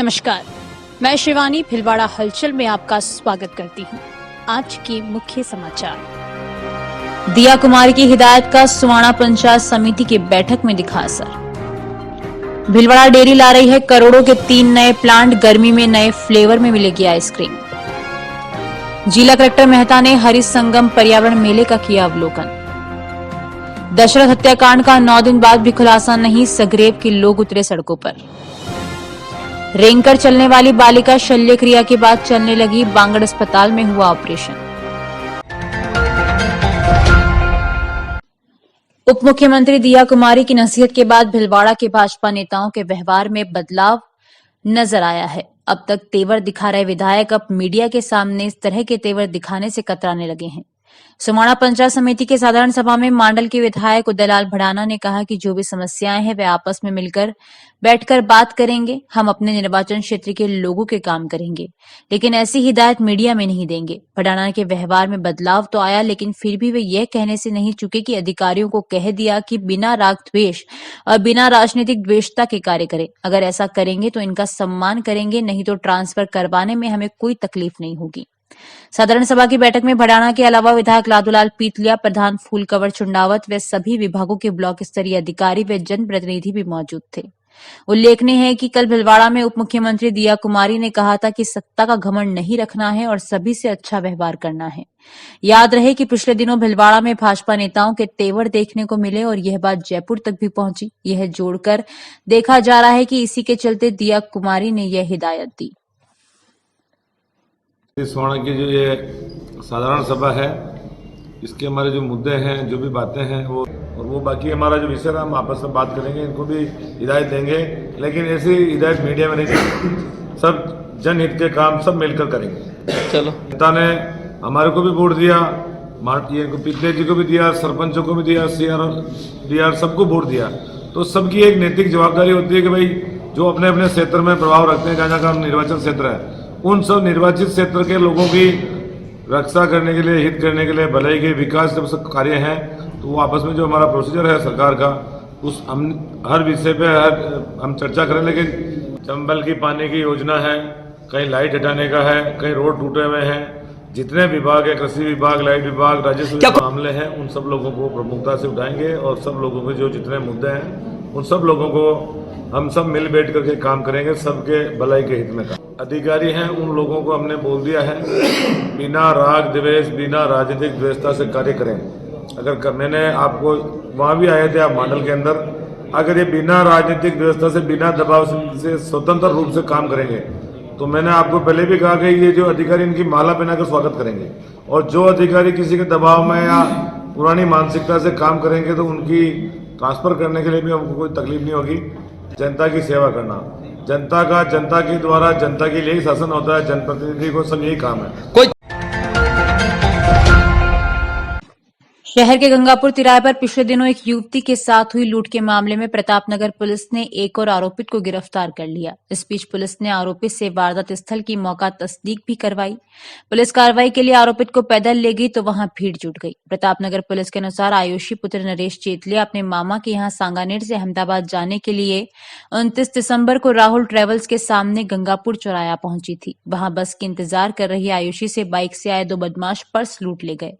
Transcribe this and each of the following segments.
नमस्कार, मैं शिवानी भिलवाड़ा हलचल में आपका स्वागत करती हूँ। आज के मुख्य समाचार। दिया कुमारी की हिदायत का सुवाणा पंचायत समिति की बैठक में दिखा असर। भिलवाड़ा डेयरी ला रही है करोड़ों के 3 नए प्लांट, गर्मी में नए फ्लेवर में मिलेगी आइसक्रीम। जिला कलेक्टर मेहता ने हरि संगम पर्यावरण मेले का किया अवलोकन। दशरथ हत्याकांड का 9 दिन बाद भी खुलासा नहीं, सगरेव के लोग उतरे सड़कों पर। रेंगकर चलने वाली बालिका शल्य क्रिया के बाद चलने लगी, बांगड़ अस्पताल में हुआ ऑपरेशन। उप मुख्यमंत्री दिया कुमारी की नसीहत के बाद भिलवाड़ा के भाजपा नेताओं के व्यवहार में बदलाव नजर आया है। अब तक तेवर दिखा रहे विधायक अब मीडिया के सामने इस तरह के तेवर दिखाने से कतराने लगे हैं। सुवाणा पंचायत समिति के साधारण सभा में मांडल के विधायक उदयलाल भड़ाना ने कहा कि जो भी समस्याएं हैं वे आपस में मिलकर बैठकर बात करेंगे। हम अपने निर्वाचन क्षेत्र के लोगों के काम करेंगे, लेकिन ऐसी हिदायत मीडिया में नहीं देंगे। भड़ाना के व्यवहार में बदलाव तो आया, लेकिन फिर भी वे यह कहने से नहीं चुके कि अधिकारियों को कह दिया कि बिना राग द्वेष और बिना राजनीतिक द्वेषता के कार्य करें। अगर ऐसा करेंगे तो इनका सम्मान करेंगे, नहीं तो ट्रांसफर करवाने में हमें कोई तकलीफ नहीं होगी। साधारण सभा की बैठक में भड़ाना के अलावा विधायक लादूलाल पीतलिया, प्रधान फूलकवर चुंडावत व सभी विभागों के ब्लॉक स्तरीय अधिकारी व जनप्रतिनिधि भी मौजूद थे। उल्लेखनीय है कि कल भिलवाड़ा में उप मुख्यमंत्री दिया कुमारी ने कहा था कि सत्ता का घमंड नहीं रखना है और सभी से अच्छा व्यवहार करना है। याद रहे कि पिछले दिनों भिलवाड़ा में भाजपा नेताओं के तेवर देखने को मिले और यह बात जयपुर तक भी पहुंची। यह जोड़कर देखा जा रहा है कि इसी के चलते दिया कुमारी ने यह हिदायत दी। सुवाणा की जो ये साधारण सभा है, इसके हमारे जो मुद्दे हैं, जो भी बातें हैं वो बाकी हमारा जो विषय है हम आपस में बात करेंगे, इनको भी हिदायत देंगे, लेकिन ऐसी हिदायत मीडिया में नहीं देंगे। सब जनहित के काम सब मिलकर करेंगे। चलो, नेता ने हमारे को भी वोट दिया, पिछले जी को भी दिया, सरपंचों को भी दिया, CR सबको वोट दिया। तो सबकी एक नैतिक जवाबदारी होती है कि भाई जो अपने अपने क्षेत्र में प्रभाव रखते हैं, जहाँ जहाँ निर्वाचन क्षेत्र है, उन सब निर्वाचित क्षेत्र के लोगों की रक्षा करने के लिए, हित करने के लिए, भलाई के विकास जब सब कार्य हैं, तो वो आपस में जो हमारा प्रोसीजर है सरकार का, उस हम हर विषय पे हम चर्चा करें। लेकिन चंबल की पानी की योजना है, कहीं लाइट हटाने का है, कहीं रोड टूटे हुए हैं, जितने विभाग है, कृषि विभाग, लाइट विभाग, राजस्व मामले हैं, उन सब लोगों को प्रमुखता से उठाएंगे और सब लोगों के जो जितने मुद्दे हैं उन सब लोगों को हम सब मिल बैठ करके काम करेंगे, सबके भलाई के हित में काम। अधिकारी हैं उन लोगों को हमने बोल दिया है बिना राग द्वेष, बिना राजनीतिक द्वेषता से कार्य करें। अगर मैंने आपको वहाँ भी आए थे आप मांडल के अंदर, अगर ये बिना राजनीतिक द्वेषता से, बिना दबाव से स्वतंत्र रूप से काम करेंगे तो मैंने आपको पहले भी कहा कि ये जो अधिकारी इनकी माला पहनाकर स्वागत करेंगे, और जो अधिकारी किसी के दबाव में या पुरानी मानसिकता से काम करेंगे तो उनकी ट्रांसफर करने के लिए भी हमको कोई तकलीफ नहीं होगी। जनता की सेवा करना, जनता के द्वारा जनता के लिए ही शासन होता है, जनप्रतिनिधि को सब यही काम है। शहर के गंगापुर तिराहे पर पिछले दिनों एक युवती के साथ हुई लूट के मामले में प्रतापनगर पुलिस ने एक और आरोपित को गिरफ्तार कर लिया। इस बीच पुलिस ने आरोपित से वारदात स्थल की मौका तस्दीक भी करवाई। पुलिस कार्रवाई के लिए आरोपित को पैदल ले गई तो वहां भीड़ जुट गई। प्रतापनगर पुलिस के अनुसार आयुषी पुत्र नरेश चेतलिया अपने मामा के यहाँ सांगानेर से अहमदाबाद जाने के लिए 29 दिसंबर को राहुल ट्रेवल्स के सामने गंगापुर चौराया पहुंची थी। वहां बस के इंतजार कर रही आयुषी से बाइक से आए 2 बदमाश पर्स लूट ले गए।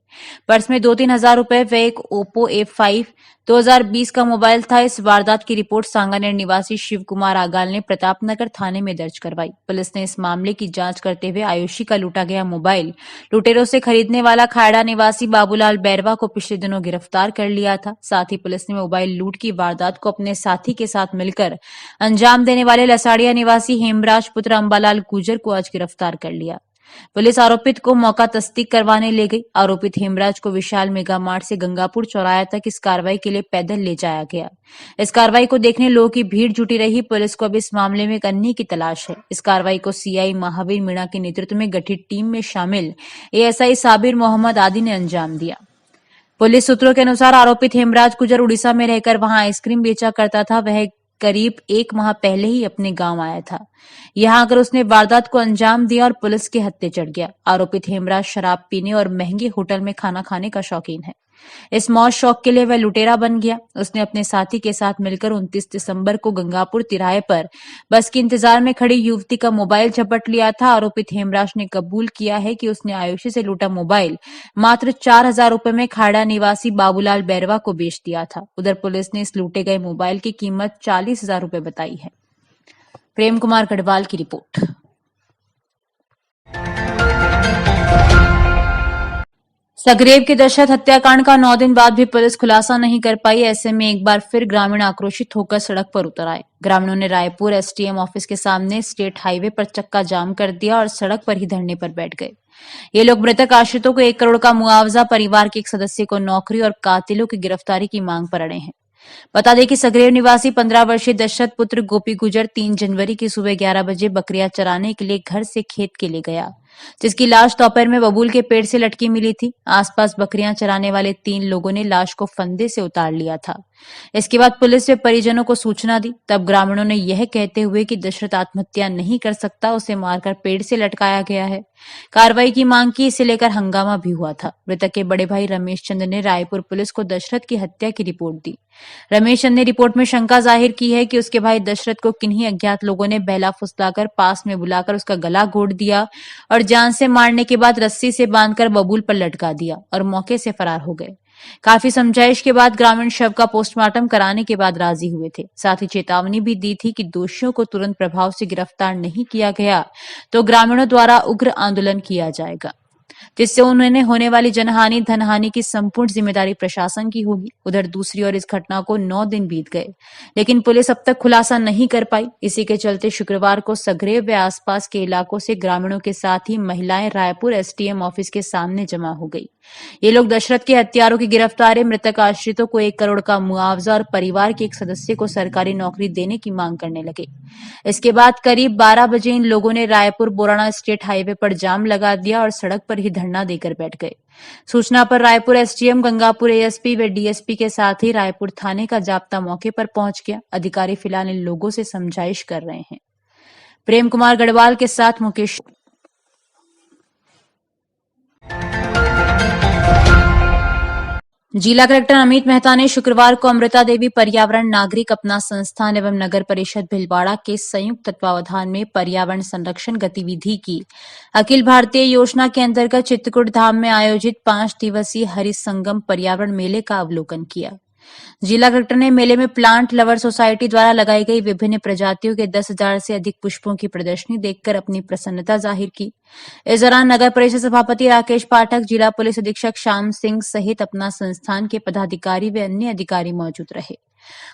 पर्स में 2-3 हजार रुपए व एक ओप्पो A5 2020 का मोबाइल था। इस वारदात की रिपोर्ट सांगानेर निवासी शिव कुमार आगाल ने प्रतापनगर थाने में दर्ज करवाई। पुलिस ने इस मामले की जांच करते हुए आयुषी का लूटा गया मोबाइल लुटेरों से खरीदने वाला खायड़ा निवासी बाबूलाल बैरवा को पिछले दिनों गिरफ्तार कर लिया था। साथ ही पुलिस ने मोबाइल लूट की वारदात को अपने साथी के साथ मिलकर अंजाम देने वाले लसाड़िया निवासी हेमराज पुत्र अंबालाल गुजर को आज गिरफ्तार कर लिया। पुलिस आरोपित को मौका तस्दीक करवाने ले गई। आरोपित हेमराज को विशाल मेगा मार्ट से गंगापुर चौराया तक इस कार्रवाई के लिए पैदल ले जाया गया। इस कार्रवाई को देखने लोगों की भीड़ जुटी रही। पुलिस को अब इस मामले में एक अन्य की तलाश है। इस कार्रवाई को CI महावीर मीणा के नेतृत्व में गठित टीम में शामिल ASI साबिर मोहम्मद आदि ने अंजाम दिया। पुलिस सूत्रों के अनुसार आरोपित हेमराज गुजर उड़ीसा में रहकर वहां आइसक्रीम बेचा करता था। वह करीब 1 माह पहले ही अपने गांव आया था। यहां आकर उसने वारदात को अंजाम दिया और पुलिस के हत्थे चढ़ गया। आरोपित हेमराज शराब पीने और महंगे होटल में खाना खाने का शौकीन है। इस मौत शौक के लिए वह लुटेरा बन गया। उसने अपने साथी के साथ मिलकर 29 दिसंबर को गंगापुर तिराहे पर बस के इंतजार में खड़ी युवती का मोबाइल झपट लिया था। आरोपित हेमराज ने कबूल किया है कि उसने आयुषी से लूटा मोबाइल मात्र 4,000 रुपए में खाड़ा निवासी बाबूलाल बैरवा को बेच दिया था। उधर पुलिस ने इस लूटे गए मोबाइल की कीमत 40,000 रुपए बताई है। प्रेम कुमार गढ़वाल की रिपोर्ट। सगरेव के दशरथ हत्याकांड का 9 दिन बाद भी पुलिस खुलासा नहीं कर पाई। ऐसे में एक बार फिर ग्रामीण आक्रोशित होकर सड़क पर उतर आए। ग्रामीणों ने रायपुर एसडीएम ऑफिस के सामने स्टेट हाईवे पर चक्का जाम कर दिया और सड़क पर ही धरने पर बैठ गए। ये लोग मृतक आश्रितों को 1 करोड़ का मुआवजा, परिवार के एक सदस्य को नौकरी और कातिलों की गिरफ्तारी की मांग पर अड़े हैं। बता दें कि सगरेव निवासी 15 वर्षीय दशरथ पुत्र गोपी गुजर 3 जनवरी की सुबह 11 बजे बकरियां चराने के लिए घर से खेत के लिए गया, जिसकी लाश दोपहर में बबूल के पेड़ से लटकी मिली थी। आसपास बकरियां चराने वाले 3 लोगों ने लाश को फंदे से उतार लिया था। इसके बाद पुलिस ने परिजनों को सूचना दी। तब ग्रामीणों ने यह कहते हुए कि दशरथ आत्महत्या नहीं कर सकता, उसे मारकर पेड़ से लटकाया गया है, कार्रवाई की मांग की। इसे लेकर हंगामा भी हुआ था। मृतक के बड़े भाई रमेश चंद्र ने रायपुर पुलिस को दशरथ की हत्या की रिपोर्ट दी। रमेश चंद ने रिपोर्ट में शंका जाहिर की है कि उसके भाई दशरथ को किन्हीं अज्ञात लोगों ने बहला फुसलाकर पास में बुलाकर उसका गला घोट दिया और जान से मारने के बाद रस्सी से बांधकर बबूल पर लटका दिया और मौके से फरार हो गए। काफी समझाइश के बाद ग्रामीण शव का पोस्टमार्टम कराने के बाद राजी हुए थे। साथ ही चेतावनी भी दी थी कि दोषियों को तुरंत प्रभाव से गिरफ्तार नहीं किया गया तो ग्रामीणों द्वारा उग्र आंदोलन किया जाएगा, जिससे उन्हें होने वाली जनहानि, धनहानि की संपूर्ण जिम्मेदारी प्रशासन की होगी। उधर दूसरी ओर इस घटना को 9 दिन बीत गए, लेकिन पुलिस अब तक खुलासा नहीं कर पाई। इसी के चलते शुक्रवार को सगरेव व आसपास के इलाकों से ग्रामीणों के साथ ही महिलाएं रायपुर एसडीएम ऑफिस के सामने जमा हो गई। ये लोग दशरथ के हत्यारों की गिरफ्तारी, मृतक आश्रितों को 1 करोड़ का मुआवजा और परिवार के एक सदस्य को सरकारी नौकरी देने की मांग करने लगे। इसके बाद करीब 12 बजे इन लोगों ने रायपुर बोराना स्टेट हाईवे पर जाम लगा दिया और सड़क पर ही धरना देकर बैठ गए। सूचना पर रायपुर एसडीएम, गंगापुर एएसपी व डीएसपी के साथ ही रायपुर थाने का जाप्ता मौके पर पहुंच गया। अधिकारी फिलहाल इन लोगों से समझाइश कर रहे हैं। प्रेम कुमार गढ़वाल के साथ मुकेश। जिला कलेक्टर अमित मेहता ने शुक्रवार को अमृता देवी पर्यावरण नागरिक अपना संस्थान एवं नगर परिषद भीलवाड़ा के संयुक्त तत्वावधान में पर्यावरण संरक्षण गतिविधि की अखिल भारतीय योजना के अंतर्गत चित्रकूट धाम में आयोजित 5 दिवसीय हरि संगम पर्यावरण मेले का अवलोकन किया। जिला कलेक्टर ने मेले में प्लांट लवर सोसाइटी द्वारा लगाई गई विभिन्न प्रजातियों के 10,000 से अधिक पुष्पों की प्रदर्शनी देखकर अपनी प्रसन्नता जाहिर की। इस दौरान नगर परिषद सभापति राकेश पाठक, जिला पुलिस अधीक्षक श्याम सिंह सहित अपना संस्थान के पदाधिकारी व अन्य अधिकारी मौजूद रहे।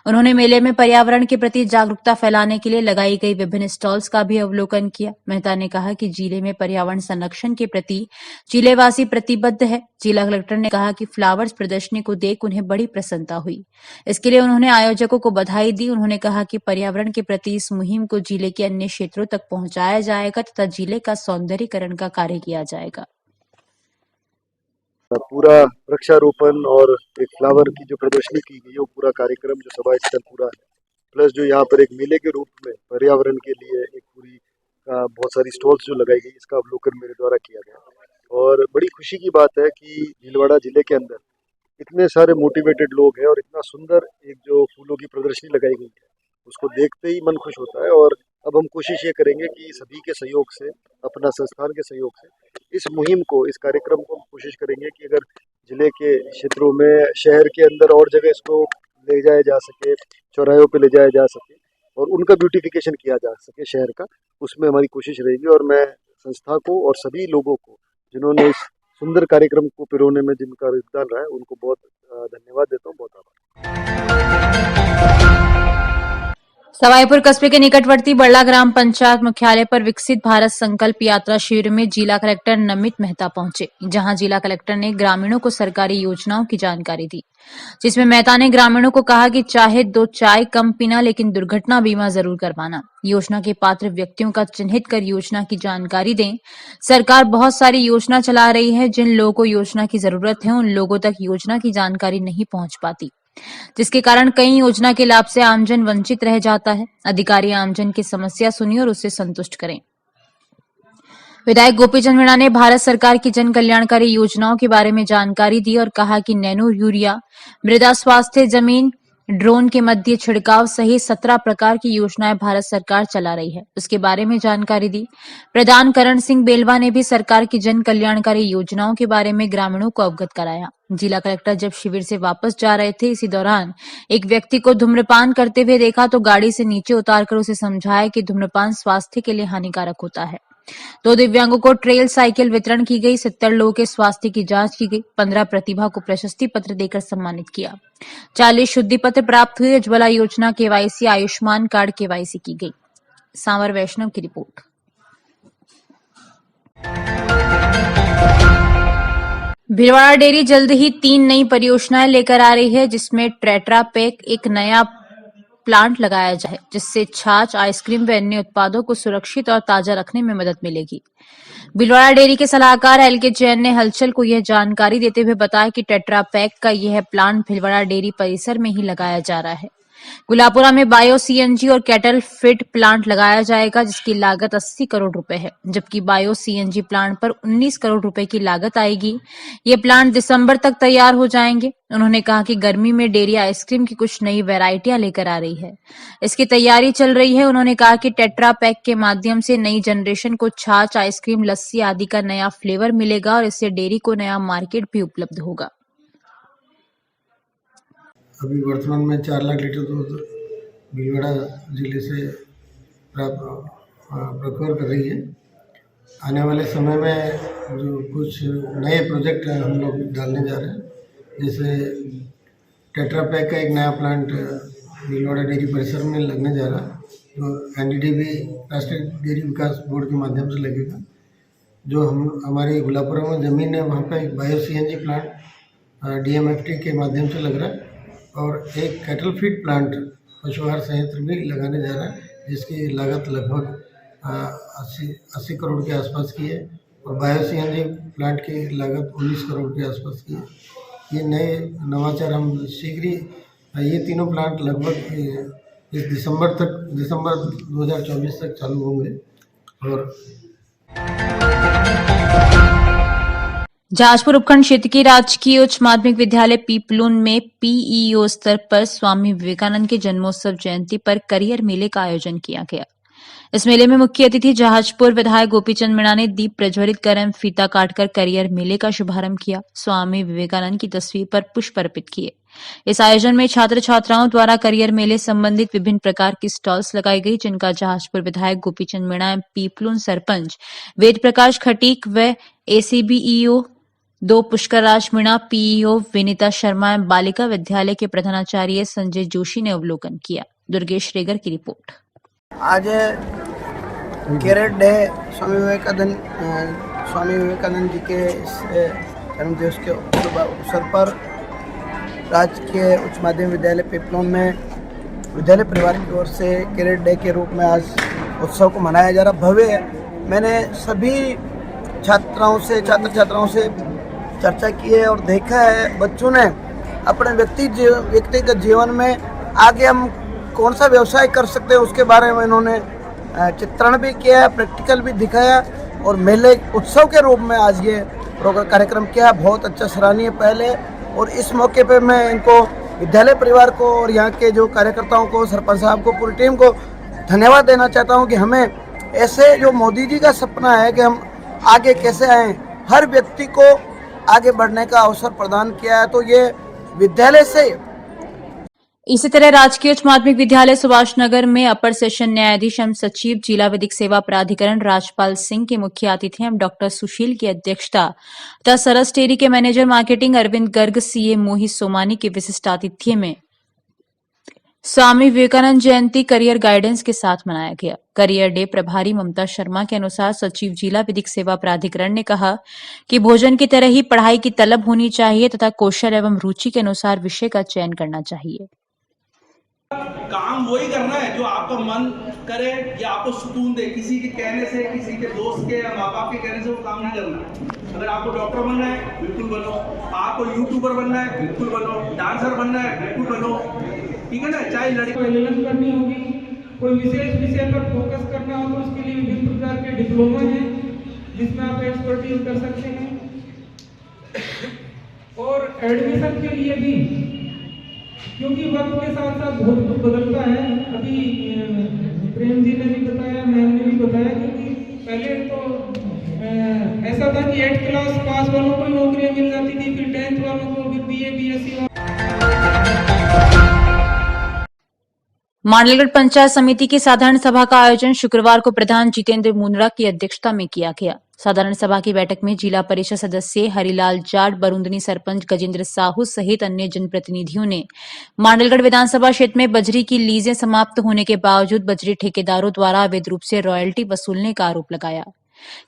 उन्होंने मेले में पर्यावरण के प्रति जागरूकता फैलाने के लिए लगाई गई विभिन्न स्टॉल्स का भी अवलोकन किया। मेहता ने कहा कि जिले में पर्यावरण संरक्षण के प्रति जिलेवासी प्रतिबद्ध है। जिला कलेक्टर ने कहा कि फ्लावर्स प्रदर्शनी को देख उन्हें बड़ी प्रसन्नता हुई। इसके लिए उन्होंने आयोजकों को बधाई दी। उन्होंने कहा कि पर्यावरण के प्रति इस मुहिम को जिले के अन्य क्षेत्रों तक पहुंचाया जाएगा तथा जिले का सौंदर्यीकरण का कार्य किया जाएगा। पूरा वृक्षारोपण और एक फ्लावर की जो प्रदर्शनी की गई है, वो पूरा कार्यक्रम जो सभा स्थल पूरा है, प्लस जो यहाँ पर एक मेले के रूप में पर्यावरण के लिए एक पूरी बहुत सारी स्टॉल्स जो लगाई गई, इसका अवलोकन मेरे द्वारा किया गया। और बड़ी खुशी की बात है कि भीलवाड़ा जिले के अंदर इतने सारे मोटिवेटेड लोग हैं और इतना सुंदर एक जो फूलों की प्रदर्शनी लगाई गई है, उसको देखते ही मन खुश होता है। और अब हम कोशिश ये करेंगे कि सभी के सहयोग से, अपना संस्थान के सहयोग से इस मुहिम को, इस कार्यक्रम को हम कोशिश करेंगे कि अगर जिले के क्षेत्रों में, शहर के अंदर और जगह इसको ले जाया जा सके, चौराहों पे ले जाया जा सके और उनका ब्यूटिफिकेशन किया जा सके शहर का, उसमें हमारी कोशिश रहेगी। और मैं संस्था को और सभी लोगों को जिन्होंने इस सुंदर कार्यक्रम को पिरोने में जिनका योगदान रहा है, उनको बहुत धन्यवाद देता हूँ। बहुत आभार। सवाईपुर कस्बे के निकटवर्ती बड़ला ग्राम पंचायत मुख्यालय पर विकसित भारत संकल्प यात्रा शिविर में जिला कलेक्टर नमित मेहता पहुंचे, जहां जिला कलेक्टर ने ग्रामीणों को सरकारी योजनाओं की जानकारी दी, जिसमें मेहता ने ग्रामीणों को कहा कि चाहे 2 चाय कम पीना, लेकिन दुर्घटना बीमा जरूर करवाना। योजना के पात्र व्यक्तियों का चिन्हित कर योजना की जानकारी दें। सरकार बहुत सारी योजना चला रही है, जिन लोगों को योजना की जरूरत है उन लोगों तक योजना की जानकारी नहीं पहुंच पाती। जिसके कारण कई योजना के लाभ से आमजन वंचित रह जाता है। अधिकारी आमजन की समस्या सुनी और उसे संतुष्ट करें। विधायक गोपीचंद मीणा ने भारत सरकार की जन कल्याणकारी योजनाओं के बारे में जानकारी दी और कहा कि नैनो यूरिया, मृदा स्वास्थ्य, जमीन ड्रोन के मध्य छिड़काव सहित 17 प्रकार की योजनाएं भारत सरकार चला रही है, उसके बारे में जानकारी दी। प्रधान करण सिंह बेलवा ने भी सरकार की जन कल्याणकारी योजनाओं के बारे में ग्रामीणों को अवगत कराया। जिला कलेक्टर जब शिविर से वापस जा रहे थे, इसी दौरान एक व्यक्ति को धूम्रपान करते हुए देखा तो गाड़ी से नीचे उतारकर उसे समझाया कि धूम्रपान स्वास्थ्य के लिए हानिकारक होता है। 2 दिव्यांगों को ट्रेल साइकिल वितरण की गई। 70 लोगों के स्वास्थ्य की जांच की गई। 15 प्रतिभा को प्रशस्ति पत्र देकर सम्मानित किया। 40 शुद्धि पत्र प्राप्त हुए। उज्ज्वला योजना केवाईसी, आयुष्मान कार्ड केवाईसी की गई। सांवर वैष्णव की रिपोर्ट। भीलवाड़ा डेयरी जल्द ही 3 नई परियोजनाएं लेकर आ रही है, जिसमें टेट्रा पैक एक नया प्लांट लगाया जाए, जिससे छाछ, आइसक्रीम व अन्य उत्पादों को सुरक्षित और ताजा रखने में मदद मिलेगी। भीलवाड़ा डेयरी के सलाहकार एल.के. जैन ने हलचल को यह जानकारी देते हुए बताया कि टेट्रा पैक का यह प्लांट भीलवाड़ा डेयरी परिसर में ही लगाया जा रहा है। गुलापुरा में बायो सीएनजी और कैटल फीड प्लांट लगाया जाएगा, जिसकी लागत 80 करोड़ रुपए है, जबकि बायो सीएनजी प्लांट पर 19 करोड़ रुपए की लागत आएगी। ये प्लांट दिसंबर तक तैयार हो जाएंगे। उन्होंने कहा कि गर्मी में डेयरी आइसक्रीम की कुछ नई वैरायटियां लेकर आ रही है, इसकी तैयारी चल रही है। उन्होंने कहा कि टेट्रा पैक के माध्यम से नई जनरेशन को छाछ, आइसक्रीम, लस्सी आदि का नया फ्लेवर मिलेगा और इससे डेयरी को नया मार्केट भी उपलब्ध होगा। अभी वर्तमान में 4 लाख लीटर दूध भीलवाड़ा जिले से प्रोक्योर कर रही है। आने वाले समय में जो कुछ नए प्रोजेक्ट हम लोग डालने जा रहे हैं, जैसे टेट्रा पैक का एक नया प्लांट भीलवाड़ा डेयरी परिसर में लगने जा रहा है, जो एनडीडीबी राष्ट्रीय डेयरी विकास बोर्ड के माध्यम से लगेगा। जो हमारे गुलापुरा में ज़मीन है, वहाँ पे एक बायो सीएनजी प्लांट डीएमएफटी के माध्यम से लग रहा है और एक कैटल फीड प्लांट पशु आहार संयंत्र भी लगाने जा रहा है, जिसकी लागत लगभग 80 करोड़ के आसपास की है और बायो सीएनजी प्लांट की लागत 19 करोड़ के आसपास की है। ये नए नवाचार हम शीघ्र ही ये तीनों प्लांट लगभग इस दिसंबर 2024 तक चालू होंगे। और जहाजपुर उपखंड क्षेत्र के राजकीय उच्च माध्यमिक विद्यालय पीपलून में पीईओ स्तर पर स्वामी विवेकानंद के जन्मोत्सव जयंती पर करियर मेले का आयोजन किया गया। इस मेले में मुख्य अतिथि जहाजपुर विधायक गोपीचंद मीणा ने दीप प्रज्वलित कर एवं फीता काटकर करियर मेले का शुभारंभ किया। स्वामी विवेकानंद की तस्वीर पर पुष्प अर्पित किए। इस आयोजन में छात्र छात्राओं द्वारा करियर मेले संबंधित विभिन्न प्रकार की स्टॉल्स लगाई गई, जिनका जहाजपुर विधायक गोपीचंद मीणा एवं पीपलून सरपंच वेद प्रकाश खटीक व एसीबीईओ 2 पुष्कर राज मीणा, पीईओ विनीता शर्मा एवं बालिका विद्यालय के प्रधानाचार्य संजय जोशी ने अवलोकन किया। दुर्गेश रेगर की रिपोर्ट। आज कैरेट डे स्वामी विवेकानंद जी के जन्मदिवस के अवसर पर राजकीय उच्च माध्यमिक विद्यालय पिपलून में विद्यालय परिवार की ओर से कैरेट डे के रूप में आज उत्सव को मनाया जा रहा भव्य है। मैंने सभी छात्र छात्राओं से चर्चा की है और देखा है बच्चों ने अपने व्यक्तिगत जीवन में आगे हम कौन सा व्यवसाय कर सकते हैं उसके बारे में इन्होंने चित्रण भी किया, प्रैक्टिकल भी दिखाया और मेले उत्सव के रूप में आज ये कार्यक्रम किया। बहुत अच्छा सराहनीय पहल है और इस मौके पे मैं इनको विद्यालय परिवार को और यहाँ के जो कार्यकर्ताओं को, सरपंच साहब को, पूरी टीम को धन्यवाद देना चाहता हूँ कि हमें ऐसे जो मोदी जी का सपना है कि हम आगे कैसे आएँ, हर व्यक्ति को आगे बढ़ने का अवसर प्रदान किया है, तो ये विद्यालय से। इसी तरह राजकीय उच्च माध्यमिक विद्यालय सुभाष नगर में अपर सेशन न्यायाधीश एवं सचिव जिला विधिक सेवा प्राधिकरण राजपाल सिंह के मुख्य अतिथि एवं डॉक्टर सुशील की अध्यक्षता तथा सरस डेयरी के manager marketing Arvind Garg, CA Mohit Somani के विशिष्ट आतिथ्य में स्वामी विवेकानंद जयंती करियर गाइडेंस के साथ मनाया गया। करियर डे प्रभारी ममता शर्मा के अनुसार सचिव जिला विधिक सेवा प्राधिकरण ने कहा कि भोजन की तरह ही पढ़ाई की तलब होनी चाहिए तथा कौशल एवं रुचि के अनुसार विषय का चयन करना चाहिए। काम वही करना है जो आपका मन करे या आपको सुकून दे। किसी के कहने से, किसी के दोस्त के या माँ बाप के कहने से वो काम नहीं करना है। अगर आपको डॉक्टर बनना है बिल्कुल बनो, आपको यूट्यूबर बनना है बिल्कुल बनो, डांसर बनना है बिल्कुल बनो, ठीक है ना। चाहे लड़की को एलएलएम करनी होगी, कोई विशेष विषय पर फोकस करना हो तो उसके लिए विभिन्न प्रकार के डिप्लोमा हैं जिसमें आप एक्सपर्टीज कर सकते हैं। और एडमिशन के लिए भी, क्योंकि वक्त के साथ साथ बहुत कुछ बदलता है। अभी प्रेम जी ने भी बताया, मैम ने भी बताया, क्योंकि पहले तो ऐसा था कि 8th क्लास पास वालों को नौकरियां मिल जाती थी, फिर 10th वालों को, फिर बीए बीएससी। मांडलगढ़ पंचायत समिति की साधारण सभा का आयोजन शुक्रवार को प्रधान जितेंद्र मुंदड़ा की अध्यक्षता में किया गया। साधारण सभा की बैठक में जिला परिषद सदस्य हरिलाल जाट, बरुंदनी सरपंच गजेंद्र साहू सहित अन्य जनप्रतिनिधियों ने मांडलगढ़ विधानसभा क्षेत्र में बजरी की लीजें समाप्त होने के बावजूद बजरी ठेकेदारों द्वारा अवैध रूप से रॉयल्टी वसूलने का आरोप लगाया।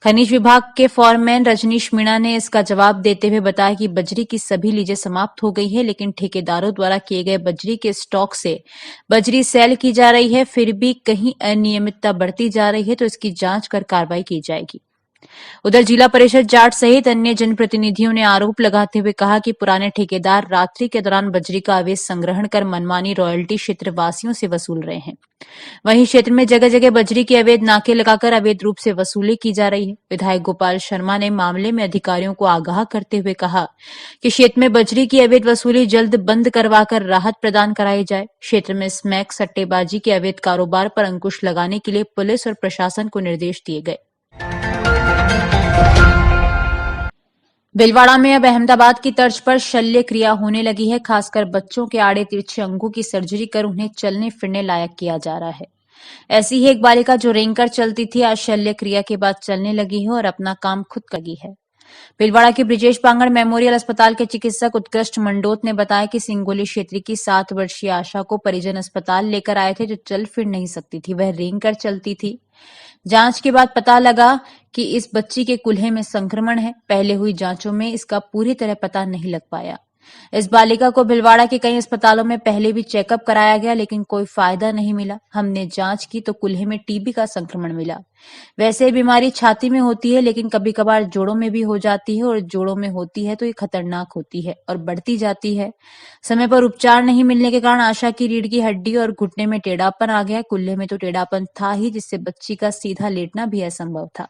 खनिज विभाग के फॉरमैन रजनीश मीणा ने इसका जवाब देते हुए बताया कि बजरी की सभी लीजें समाप्त हो गई है, लेकिन ठेकेदारों द्वारा किए गए बजरी के स्टॉक से बजरी सेल की जा रही है। फिर भी कहीं अनियमितता बढ़ती जा रही है तो इसकी जांच कर कार्रवाई की जाएगी। उधर जिला परिषद जाट सहित अन्य जनप्रतिनिधियों ने आरोप लगाते हुए कहा कि पुराने ठेकेदार रात्रि के दौरान बजरी का अवैध संग्रहण कर मनमानी रॉयल्टी क्षेत्र वासियों से वसूल रहे हैं। वहीं क्षेत्र में जगह जगह बजरी के अवैध नाके लगाकर अवैध रूप से वसूली की जा रही है। विधायक गोपाल शर्मा ने मामले में अधिकारियों को आगाह करते हुए कहा कि क्षेत्र में बजरी की अवैध वसूली जल्द बंद करवाकर राहत प्रदान कराई जाए। क्षेत्र में स्मैक सट्टेबाजी के अवैध कारोबार पर अंकुश लगाने के लिए पुलिस और प्रशासन को निर्देश दिए गए। भीलवाड़ा में अब अहमदाबाद की तर्ज पर शल्य क्रिया होने लगी है। खासकर बच्चों के आड़े तिरछे अंगों की सर्जरी कर उन्हें चलने फिरने लायक किया जा रहा है। ऐसी ही एक बालिका जो रेंगकर चलती थी, आज शल्य क्रिया के बाद चलने लगी है और अपना काम खुद कर लगी है। भीलवाड़ा के ब्रिजेश पांगड़ मेमोरियल अस्पताल के चिकित्सक उत्कृष्ट मंडोत ने बताया कि सिंगोली क्षेत्र की 7 वर्षीय आशा को परिजन अस्पताल लेकर आए थे, जो चल फिर नहीं सकती थी, वह रेंगकर चलती थी। जांच के बाद पता लगा कि इस बच्ची के कूल्हे में संक्रमण है। पहले हुई जांचों में इसका पूरी तरह पता नहीं लग पाया। इस बालिका को भीलवाड़ा के कई अस्पतालों में पहले भी चेकअप कराया गया, लेकिन कोई फायदा नहीं मिला। हमने जांच की तो कूल्हे में टीबी का संक्रमण मिला। वैसे ये बीमारी छाती में होती है, लेकिन कभी कभार जोड़ों में भी हो जाती है, और जोड़ों में होती है तो ये खतरनाक होती है और बढ़ती जाती है। समय पर उपचार नहीं मिलने के कारण आशा की रीढ़ की हड्डी और घुटने में टेढ़ापन आ गया। कूल्हे में तो टेढ़ापन था ही, जिससे बच्ची का सीधा लेटना भी असंभव था।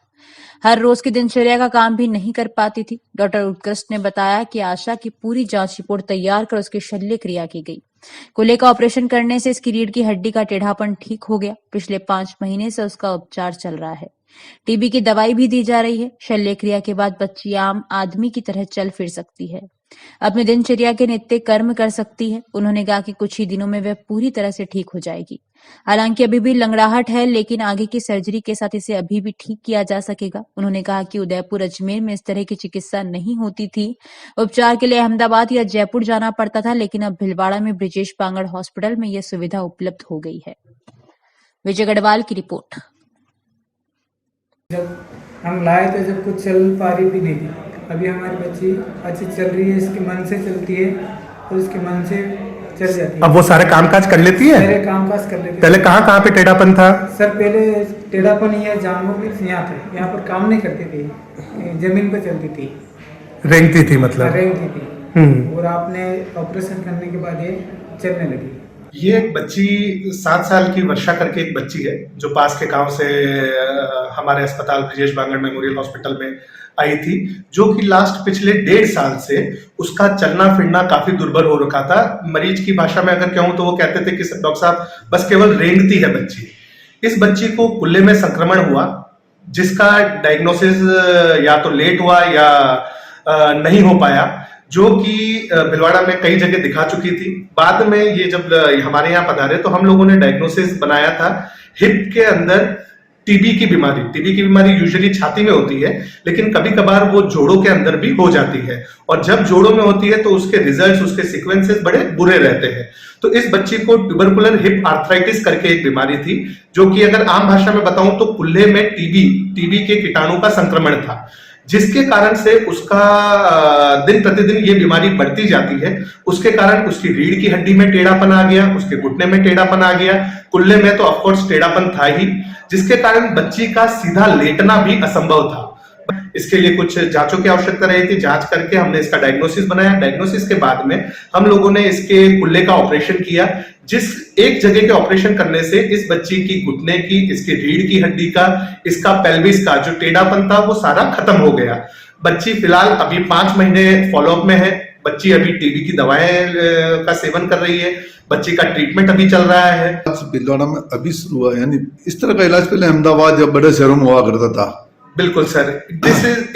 हर रोज की दिनचर्या का काम भी नहीं कर पाती थी। डॉक्टर उत्कृष्ट ने बताया कि आशा की पूरी जांच रिपोर्ट तैयार कर उसकी शल्य क्रिया की गई। कूल्हे का ऑपरेशन करने से इसकी रीढ़ की हड्डी का टेढ़ापन ठीक हो गया। पिछले 5 महीने से उसका उपचार चल रहा है। टीबी की दवाई भी दी जा रही है। शल्य क्रिया के बाद बच्ची आम आदमी की तरह चल फिर सकती है, अपने दिनचर्या के नित्य कर्म कर सकती है। उन्होंने कहा कि कुछ ही दिनों में वह पूरी तरह से ठीक हो जाएगी। हालांकि अभी भी लंगड़ाहट है, लेकिन आगे की सर्जरी के साथ इसे अभी भी ठीक किया जा सकेगा। उन्होंने कहा कि उदयपुर, अजमेर में इस तरह की चिकित्सा नहीं होती थी। उपचार के लिए अहमदाबाद या जयपुर जाना पड़ता था, लेकिन अब भीलवाड़ा में ब्रिजेश पांगड़ हॉस्पिटल में यह सुविधा उपलब्ध हो गई है। विजय गढ़वाल की रिपोर्ट। जब हम लाए तो जब कुछ चल पा रही भी नहीं थी, अभी हमारी बच्ची अच्छी चल रही है। इसके मन से चलती है और इसके मन से चल जाती है। अब वो सारे कामकाज कर लेती है? सारे कामकाज कर लेती है। पहले कहाँ पे टेढ़ापन था? सर पहले टेढ़ापन ये जांघों में यहाँ था, यहाँ पर काम नहीं करती थी, जमीन पर चलती थी, रेंगती थी, मतलब रेंगती थी। और आपने ऑपरेशन करने के बाद ये चलने लगी। ये एक बच्ची 7 साल की वर्षा करके एक बच्ची है, जो पास के गांव से हमारे अस्पताल ब्रिजेश पांगड़ मेमोरियल हॉस्पिटल में आई थी, जो कि लास्ट पिछले 1.5 साल से उसका चलना फिरना काफी दुर्बल हो रखा था। मरीज की भाषा में अगर कहूं तो वो कहते थे कि डॉक्टर साहब बस केवल रेंगती है बच्ची। इस बच्ची को कूल्हे में संक्रमण हुआ, जिसका डायग्नोसिस या तो लेट हुआ या नहीं हो पाया, जो कि भीलवाड़ा में कई जगह दिखा चुकी थी। बाद में ये जब हमारे यहाँ पधारे तो हम लोगों ने डायग्नोसिस बनाया था हिप के अंदर टीबी की बीमारी। टीबी की बीमारी यूजुअली छाती में होती है, लेकिन कभी कभार वो जोड़ों के अंदर भी हो जाती है, और जब जोड़ों में होती है तो उसके रिजल्ट्स, उसके सीक्वेंसेस बड़े बुरे रहते हैं। तो इस बच्ची को ट्यूबरकुलर हिप आर्थराइटिस करके एक बीमारी थी, जो कि अगर आम भाषा में बताऊं तो कूल्हे में टीबी के कीटाणु का संक्रमण था। जिसके कारण से उसका दिन प्रतिदिन ये बीमारी बढ़ती जाती है। उसके कारण उसकी रीढ़ की हड्डी में टेढ़ापन आ गया, उसके घुटने में टेढ़ापन आ गया, कुल्ले में तो ऑफकोर्स टेढ़ापन था ही, जिसके कारण बच्ची का सीधा लेटना भी असंभव था। इसके लिए कुछ जांचों की आवश्यकता रही थी। जांच करके हमने इसका डायग्नोसिस बनाया। डायग्नोसिस के बाद में हम लोगों ने इसके कुल्ले का ऑपरेशन किया, जिस एक जगह के ऑपरेशन करने से इस बच्ची की घुटने की, इसकी रीढ़ की हड्डी का, इसका पेल्विस का जो टेढ़ापन था वो सारा खत्म हो गया। बच्ची फिलहाल अभी 5 महीने फॉलोअप में है। बच्ची अभी टीबी की दवाएं का सेवन कर रही है। बच्ची का ट्रीटमेंट अभी चल रहा है। भिलवाड़ा में अभी शुरू हुआ, यानी इस तरह का इलाज पहले अहमदाबाद या बड़े शहरों में हुआ करता था। बिल्कुल सर,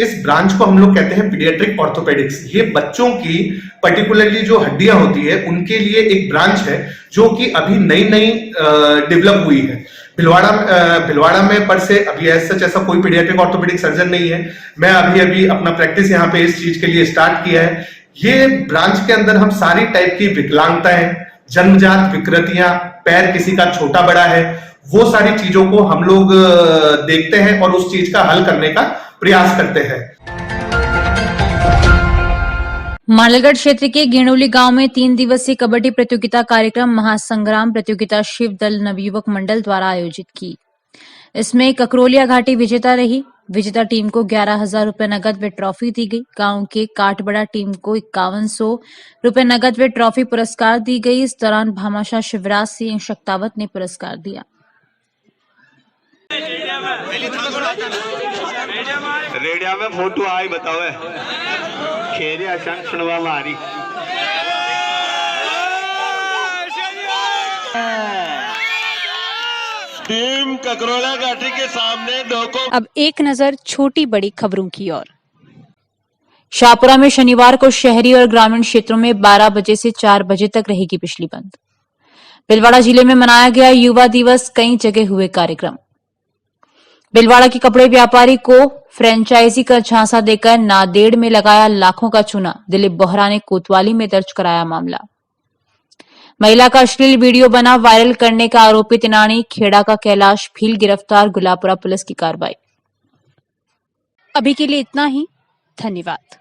इस ब्रांच को हम लोग कहते हैं पीडियाट्रिक ऑर्थोपेडिक्स। ये बच्चों की पर्टिकुलरली जो हड्डियां होती है उनके लिए एक ब्रांच है जो कि अभी नई डेवलप हुई है। भिलवाड़ा में पर से अभी ऐसा कोई पीडियाट्रिक ऑर्थोपेडिक सर्जन नहीं है। मैं अभी अपना प्रैक्टिस यहाँ पे इस चीज के लिए स्टार्ट किया है। ये ब्रांच के अंदर हम सारी टाइप की विकलांगताएं, जन्मजात विकृतियां, पैर किसी का छोटा बड़ा है, वो सारी चीजों को हम लोग देखते हैं और उस चीज का हल करने का प्रयास करते हैं। मांडलगढ़ क्षेत्र के गेणोली गांव में 3 दिवसीय कबड्डी प्रतियोगिता कार्यक्रम महासंग्राम प्रतियोगिता शिव दल नवयुवक मंडल द्वारा आयोजित की। इसमें ककरोलिया घाटी विजेता रही। विजेता टीम को 11,000 रुपए नगद व ट्रॉफी दी गई। गांव के काटबड़ा टीम को 5100 रुपए नगद व ट्रॉफी पुरस्कार दी गई। इस दौरान भामाशाह शिवराज सिंह शक्तावत ने पुरस्कार दिया। रेडिया में फोटो आई बताओ खेरिया संग सुनवा मारी टीम ककरोला घाटी के सामने डोको। अब एक नजर छोटी बड़ी खबरों की ओर। शाहपुरा में शनिवार को शहरी और ग्रामीण क्षेत्रों में 12 बजे से 4 बजे तक रहेगी बिजली बंद। भिलवाड़ा जिले में मनाया गया युवा दिवस, कई जगह हुए कार्यक्रम। भिलवाड़ा के कपड़े व्यापारी को फ्रेंचाइजी का झांसा देकर नादेड़ में लगाया लाखों का चूना। दिलीप बोहरा ने कोतवाली में दर्ज कराया मामला। महिला का अश्लील वीडियो बना वायरल करने का आरोपित इनानी खेड़ा का कैलाश भील गिरफ्तार। गुलापुरा पुलिस की कार्रवाई। अभी के लिए इतना ही। धन्यवाद।